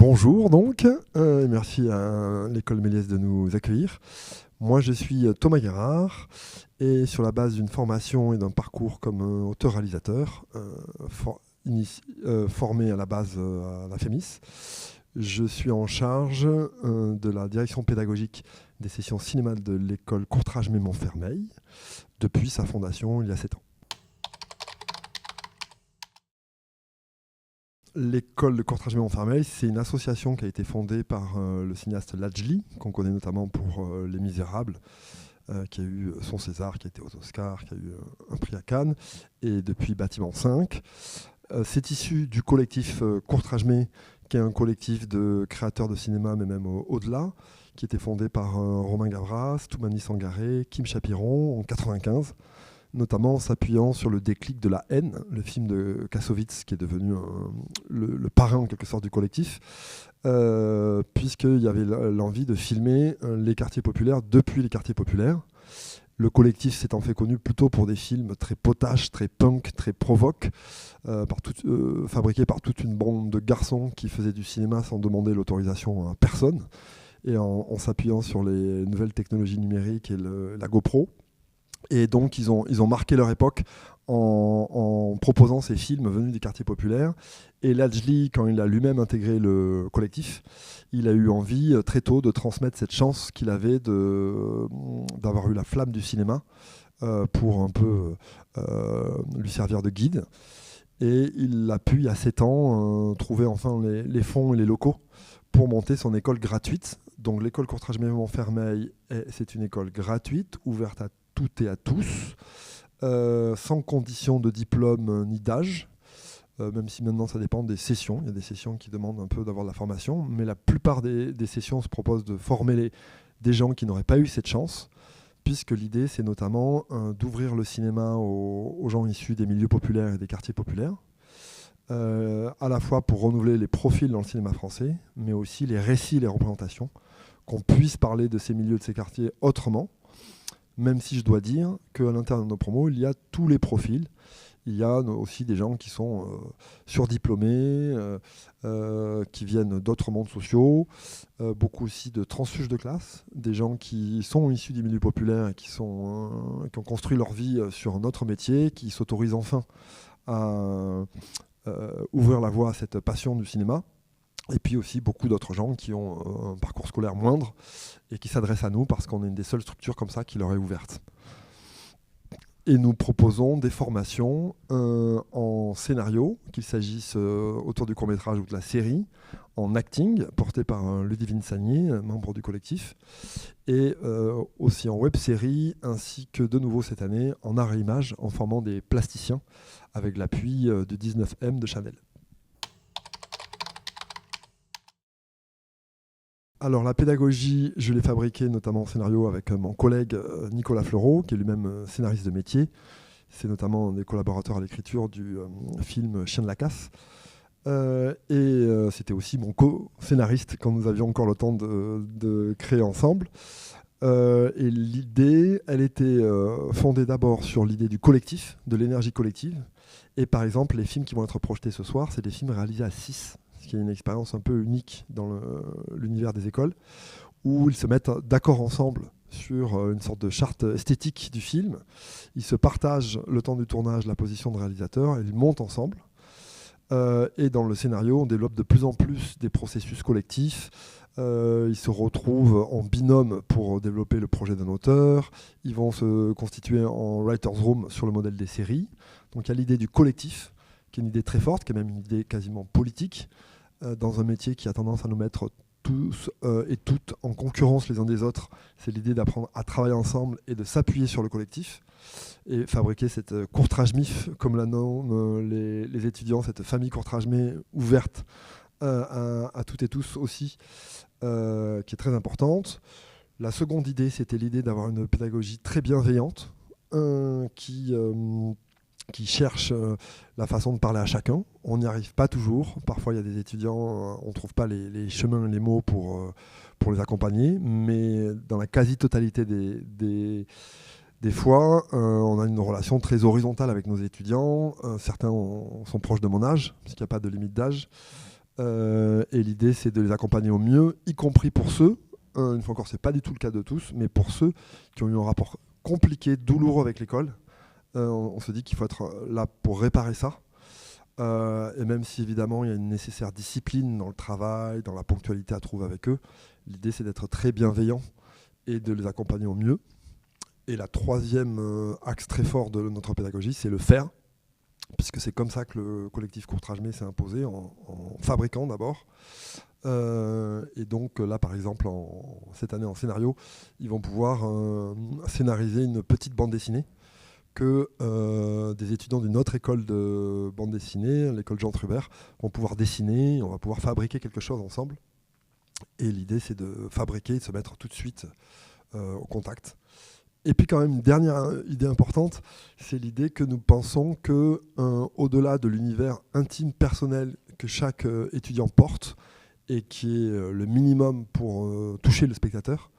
Bonjour donc, et merci à l'École Méliès de nous accueillir. Moi je suis Thomas Guérard et sur la base d'une formation et d'un parcours comme auteur-réalisateur, formé à la base à la FEMIS, je suis en charge de la direction pédagogique des sessions cinéma de l'école Courtrage-Montfermeil depuis sa fondation il y a 7 ans. L'école de Courtrage-Montfermeil, c'est une association qui a été fondée par le cinéaste Lajli, qu'on connaît notamment pour Les Misérables, qui a eu son César, qui a été aux Oscars, qui a eu un prix à Cannes, et depuis Bâtiment 5. C'est issu du collectif Courtrage-Mé, qui est un collectif de créateurs de cinéma, mais même au-delà, qui était fondé par Romain Gavras, Toumani Sangaré, Kim Chapiron en 1995. Notamment en s'appuyant sur le déclic de La haine, le film de Kassovitz, qui est devenu le parrain en quelque sorte du collectif, puisqu'il y avait l'envie de filmer les quartiers populaires depuis les quartiers populaires. Le collectif s'étant fait connu plutôt pour des films très potaches, très punk, très provoques, fabriqués par toute une bande de garçons qui faisaient du cinéma sans demander l'autorisation à personne, et en s'appuyant sur les nouvelles technologies numériques et la GoPro. Et donc, ils ont marqué leur époque en proposant ces films venus des quartiers populaires. Et Lajli, quand il a lui-même intégré le collectif, il a eu envie très tôt de transmettre cette chance qu'il avait d'avoir eu la flamme du cinéma pour un peu lui servir de guide. Et il a pu, il y a 7 ans, trouver enfin les fonds et les locaux pour monter son école gratuite. Donc l'école Courtrage-Montfermeil, c'est une école gratuite, ouverte à toutes et à tous, sans condition de diplôme ni d'âge, même si maintenant ça dépend des sessions. Il y a des sessions qui demandent un peu d'avoir de la formation, mais la plupart des sessions se proposent de former des gens qui n'auraient pas eu cette chance, puisque l'idée c'est notamment d'ouvrir le cinéma aux gens issus des milieux populaires et des quartiers populaires, à la fois pour renouveler les profils dans le cinéma français, mais aussi les récits, les représentations, qu'on puisse parler de ces milieux, de ces quartiers autrement, même si je dois dire qu'à l'intérieur de nos promos, il y a tous les profils. Il y a aussi des gens qui sont surdiplômés, qui viennent d'autres mondes sociaux, beaucoup aussi de transfuges de classe, des gens qui sont issus des milieux populaires et qui ont construit leur vie sur un autre métier, qui s'autorisent enfin à ouvrir la voie à cette passion du cinéma. Et puis aussi beaucoup d'autres gens qui ont un parcours scolaire moindre et qui s'adressent à nous parce qu'on est une des seules structures comme ça qui leur est ouverte. Et nous proposons des formations en scénario, qu'il s'agisse autour du court-métrage ou de la série, en acting, porté par Ludivine Sagnier, membre du collectif, et aussi en web-série, ainsi que de nouveau cette année en art et image, en formant des plasticiens, avec l'appui du 19M de Chanel. Alors la pédagogie, je l'ai fabriquée notamment en scénario avec mon collègue Nicolas Fleureau, qui est lui-même scénariste de métier. C'est notamment un des collaborateurs à l'écriture du film Chien de la casse. C'était aussi mon co-scénariste quand nous avions encore le temps de créer ensemble. Et l'idée, elle était fondée d'abord sur l'idée du collectif, de l'énergie collective. Et par exemple, les films qui vont être projetés ce soir, c'est des films réalisés à 6, ce qui est une expérience un peu unique dans l'univers des écoles, où ils se mettent d'accord ensemble sur une sorte de charte esthétique du film. Ils se partagent le temps du tournage, la position de réalisateur, et ils montent ensemble. Et dans le scénario, on développe de plus en plus des processus collectifs. Ils se retrouvent en binôme pour développer le projet d'un auteur. Ils vont se constituer en writer's room sur le modèle des séries. Donc il y a l'idée du collectif, qui est une idée très forte, qui est même une idée quasiment politique, dans un métier qui a tendance à nous mettre tous et toutes en concurrence les uns des autres. C'est l'idée d'apprendre à travailler ensemble et de s'appuyer sur le collectif et fabriquer cette Courtrage-MIF, comme la nomment les étudiants, cette famille Courtrage-Mé ouverte à toutes et tous aussi, qui est très importante. La seconde idée, c'était l'idée d'avoir une pédagogie très bienveillante, qui cherche la façon de parler à chacun. On n'y arrive pas toujours. Parfois, il y a des étudiants, on ne trouve pas les chemins, les mots pour les accompagner. Mais dans la quasi-totalité des fois, on a une relation très horizontale avec nos étudiants. Certains sont proches de mon âge, puisqu'il n'y a pas de limite d'âge. Et l'idée, c'est de les accompagner au mieux, y compris pour ceux, une fois encore, c'est pas du tout le cas de tous, mais pour ceux qui ont eu un rapport compliqué, douloureux avec l'école. On se dit qu'il faut être là pour réparer ça. Et même si évidemment il y a une nécessaire discipline dans le travail, dans la ponctualité à trouver avec eux, l'idée c'est d'être très bienveillant et de les accompagner au mieux. Et la troisième axe très fort de notre pédagogie, c'est le faire, puisque c'est comme ça que le collectif Courtrajmé s'est imposé, en fabriquant d'abord. Et donc là, par exemple, cette année en scénario, ils vont pouvoir scénariser une petite bande dessinée que des étudiants d'une autre école de bande dessinée, l'école Jean Trubert, vont pouvoir dessiner, on va pouvoir fabriquer quelque chose ensemble. Et l'idée, c'est de fabriquer, de se mettre tout de suite au contact. Et puis quand même, une dernière idée importante, c'est l'idée que nous pensons que, au-delà de l'univers intime, personnel que chaque étudiant porte, et qui est le minimum pour toucher le spectateur,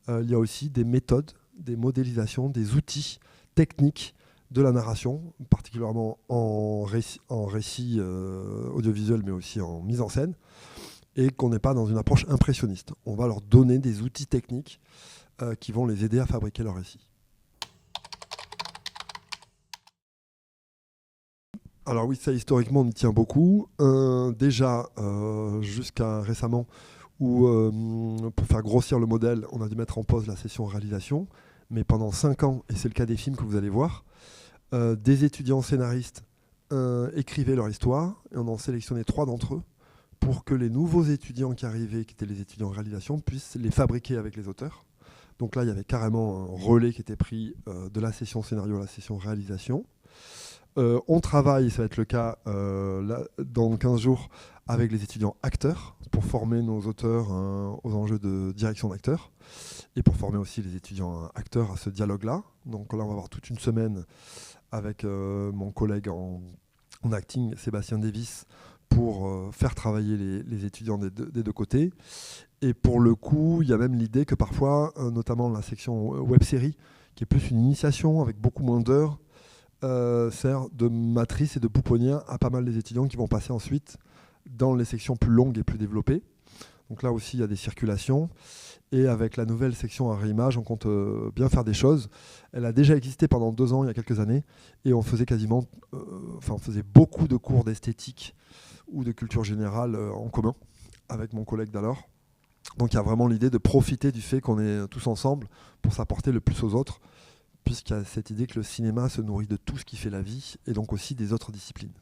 il y a aussi des méthodes, des modélisations, des outils techniques de la narration, particulièrement en récit audiovisuel, mais aussi en mise en scène, et qu'on n'est pas dans une approche impressionniste. On va leur donner des outils techniques qui vont les aider à fabriquer leur récit. Alors oui, ça historiquement on y tient beaucoup. Déjà, jusqu'à récemment, où pour faire grossir le modèle, on a dû mettre en pause la session réalisation. Mais pendant 5 ans, et c'est le cas des films que vous allez voir, des étudiants scénaristes écrivaient leur histoire, et on en sélectionnait 3 d'entre eux pour que les nouveaux étudiants qui arrivaient, qui étaient les étudiants en réalisation, puissent les fabriquer avec les auteurs. Donc là, il y avait carrément un relais qui était pris de la session scénario à la session réalisation. On travaille, ça va être le cas là, dans 15 jours, avec les étudiants acteurs pour former nos auteurs aux enjeux de direction d'acteurs et pour former aussi les étudiants acteurs à ce dialogue-là. Donc là, on va avoir toute une semaine avec mon collègue en acting, Sébastien Davis, pour faire travailler les étudiants des deux côtés. Et pour le coup, il y a même l'idée que parfois, notamment la section web-série, qui est plus une initiation avec beaucoup moins d'heures, sert de matrice et de pouponnière à pas mal des étudiants qui vont passer ensuite dans les sections plus longues et plus développées. Donc là aussi, il y a des circulations. Et avec la nouvelle section à réimage, on compte bien faire des choses. Elle a déjà existé pendant 2 ans, il y a quelques années, et on faisait on faisait beaucoup de cours d'esthétique ou de culture générale en commun avec mon collègue d'alors. Donc il y a vraiment l'idée de profiter du fait qu'on est tous ensemble pour s'apporter le plus aux autres, puisqu'il y a cette idée que le cinéma se nourrit de tout ce qui fait la vie, et donc aussi des autres disciplines.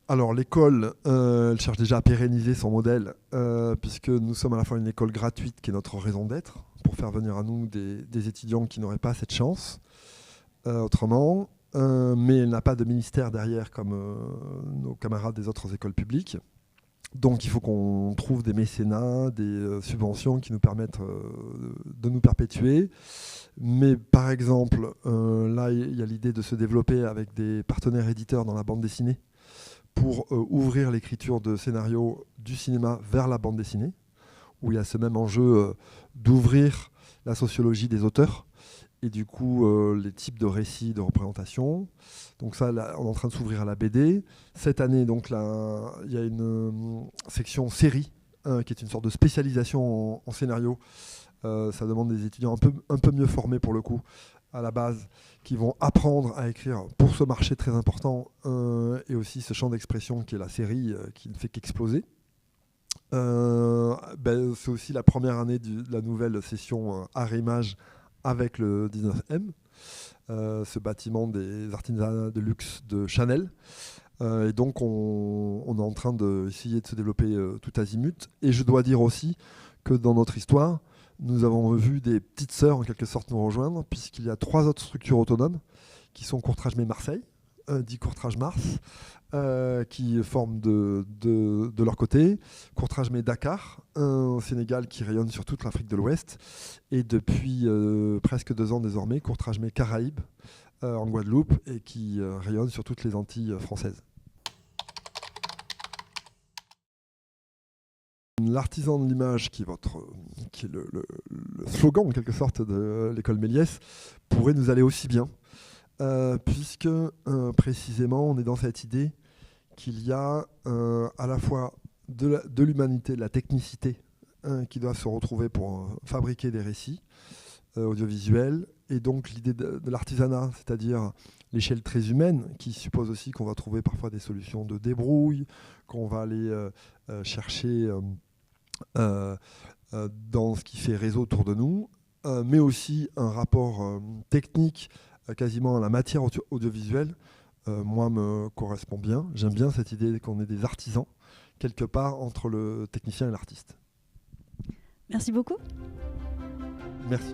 Alors l'école, elle cherche déjà à pérenniser son modèle, puisque nous sommes à la fois une école gratuite, qui est notre raison d'être, pour faire venir à nous des étudiants qui n'auraient pas cette chance autrement, mais elle n'a pas de ministère derrière comme nos camarades des autres écoles publiques. Donc il faut qu'on trouve des mécénats, des subventions qui nous permettent de nous perpétuer. Mais par exemple, là il y a l'idée de se développer avec des partenaires éditeurs dans la bande dessinée pour ouvrir l'écriture de scénarios du cinéma vers la bande dessinée, où il y a ce même enjeu d'ouvrir la sociologie des auteurs et du coup les types de récits, de représentations. Donc ça, là, on est en train de s'ouvrir à la BD. Cette année, donc, là, il y a une section série, qui est une sorte de spécialisation en scénario. Ça demande des étudiants un peu mieux formés pour le coup, à la base, qui vont apprendre à écrire pour ce marché très important, et aussi ce champ d'expression qui est la série, qui ne fait qu'exploser. C'est aussi la première année de la nouvelle session art-image avec le 19M, ce bâtiment des artisanats de luxe de Chanel. Et donc on est en train d'essayer de se développer tout azimut. Et je dois dire aussi que dans notre histoire, nous avons vu des petites sœurs en quelque sorte nous rejoindre, puisqu'il y a 3 autres structures autonomes qui sont Courtrajmé Marseille, dit Courtrage Mars, qui forment de leur côté, Courtrajmé Dakar, au Sénégal, qui rayonne sur toute l'Afrique de l'Ouest, et depuis presque 2 ans désormais, Courtrajmé Caraïbes, en Guadeloupe, et qui rayonne sur toutes les Antilles françaises. L'artisan de l'image, qui est le slogan en quelque sorte de l'école Méliès, pourrait nous aller aussi bien. puisque précisément on est dans cette idée qu'il y a à la fois de l'humanité, de la technicité qui doivent se retrouver pour fabriquer des récits audiovisuels, et donc l'idée de l'artisanat, c'est-à-dire l'échelle très humaine, qui suppose aussi qu'on va trouver parfois des solutions de débrouille, qu'on va aller chercher dans ce qui fait réseau autour de nous, mais aussi un rapport technique quasiment à la matière audiovisuelle, moi me correspond bien. J'aime bien cette idée qu'on est des artisans, quelque part entre le technicien et l'artiste. Merci beaucoup. Merci.